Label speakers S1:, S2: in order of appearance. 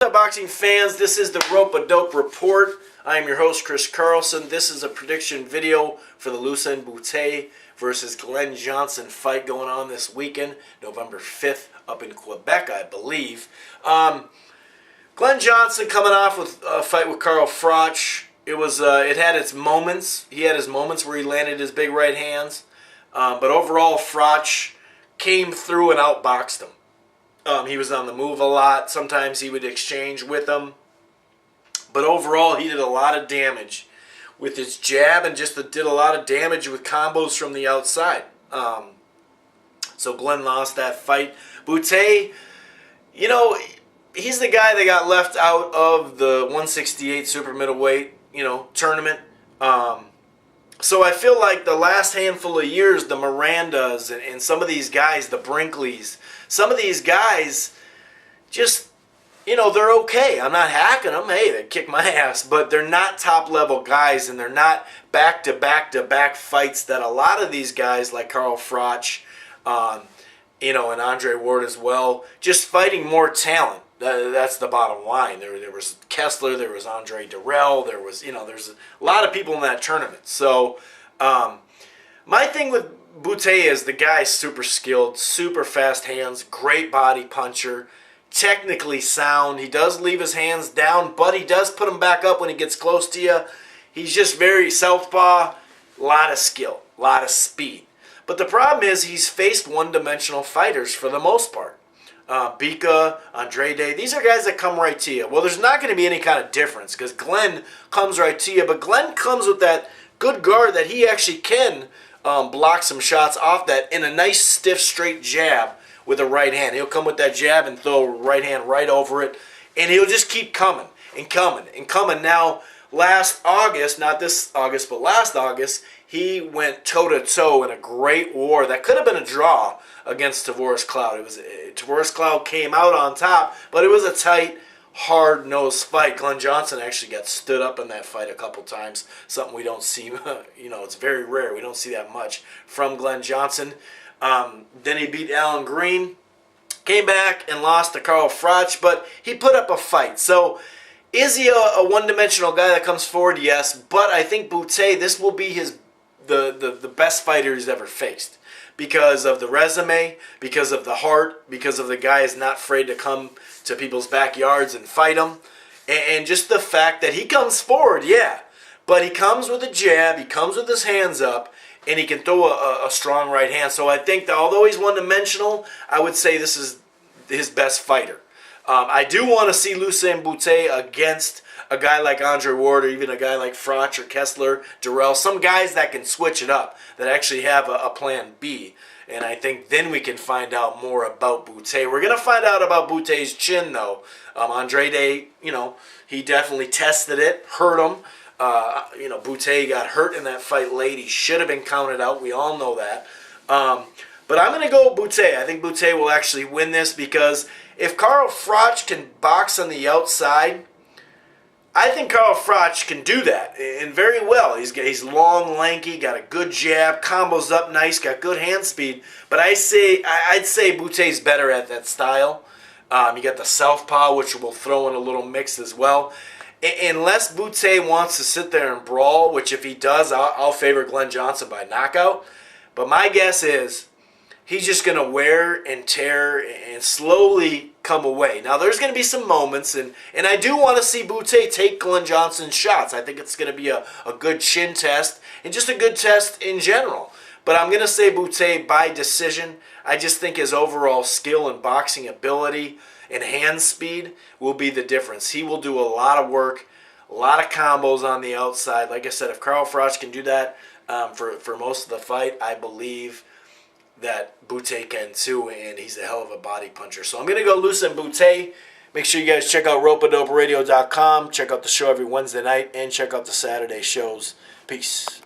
S1: What's up, boxing fans? This is the Rope-A-Dope Report. I am your host, Chris Carlson. This is a prediction video for the Lucian Bute versus Glen Johnson fight going on this weekend, November 5th, up in Quebec, I believe. Glen Johnson coming off with a fight with Carl Froch. It had its moments. He had his moments where he landed his big right hands. But overall, Froch came through and outboxed him. He was on the move a lot. Sometimes he would exchange with him. But overall, he did a lot of damage with his jab and just did a lot of damage with combos from the outside. So Glen lost that fight. Bute, you know, he's the guy that got left out of the 168 super middleweight, tournament. So I feel like the last handful of years, the Mirandas and some of these guys, the Brinkleys, some of these guys just, they're okay. I'm not hacking them. Hey, they kick my ass. But they're not top-level guys, and they're not back-to-back-to-back fights that a lot of these guys, like Carl Froch, and Andre Ward as well, just fighting more talent. That's the bottom line. There was Kessler, there was Andre Durrell, there was, there's a lot of people in that tournament. So, my thing with Bute is the guy's super skilled, super fast hands, great body puncher, technically sound. He does leave his hands down, but he does put them back up when he gets close to you. He's just very southpaw, a lot of skill, a lot of speed. But the problem is he's faced one-dimensional fighters for the most part. Bika, Andrade, these are guys that come right to you. Well, there's not going to be any kind of difference because Glen comes right to you, but Glen comes with that good guard that he actually can block some shots off that in a nice, stiff, straight jab with a right hand. He'll come with that jab and throw a right hand right over it, and he'll just keep coming and coming and coming. Now, last August, not this August, but last August, he went toe-to-toe in a great war that could have been a draw against Tavoris Cloud. Tavoris Cloud came out on top, but it was a tight, hard-nosed fight. Glen Johnson actually got stood up in that fight a couple times, something we don't see. It's very rare. We don't see that much from Glen Johnson. Then he beat Alan Green, came back and lost to Carl Froch, but he put up a fight. So is he a one-dimensional guy that comes forward? Yes, but I think Bute, this will be the best fighter he's ever faced because of the resume, because of the heart, because of the guy is not afraid to come to people's backyards and fight them, and just the fact that he comes forward, yeah, but he comes with a jab, he comes with his hands up, and he can throw a strong right hand. So I think that although he's one-dimensional, I would say this is his best fighter. I do want to see Lucian Bute against a guy like Andre Ward or even a guy like Froch or Kessler, Durrell, some guys that can switch it up, that actually have a plan B. And I think then we can find out more about Bute. We're going to find out about Bute's chin, though. Andrade, he definitely tested it, hurt him. Bute got hurt in that fight late. He should have been counted out. We all know that. But I'm going to go Bute. I think Bute will actually win this because if Carl Froch can box on the outside, I think Carl Froch can do that, and very well. He's long, lanky, got a good jab, combos up nice, got good hand speed. But I'd say Bute's better at that style. You got the southpaw, which we'll throw in a little mix as well. Unless Bute wants to sit there and brawl, which if he does, I'll favor Glen Johnson by knockout. But my guess is he's just going to wear and tear and slowly come away. Now, there's going to be some moments, and I do want to see Bute take Glen Johnson's shots. I think it's going to be a good chin test and just a good test in general. But I'm going to say Bute by decision. I just think his overall skill and boxing ability and hand speed will be the difference. He will do a lot of work, a lot of combos on the outside. Like I said, if Carl Froch can do that for most of the fight, I believe that Bute can too, and he's a hell of a body puncher. So I'm going to go Lucian Bute. Make sure you guys check out ropeadoperadio.com. Check out the show every Wednesday night, and check out the Saturday shows. Peace.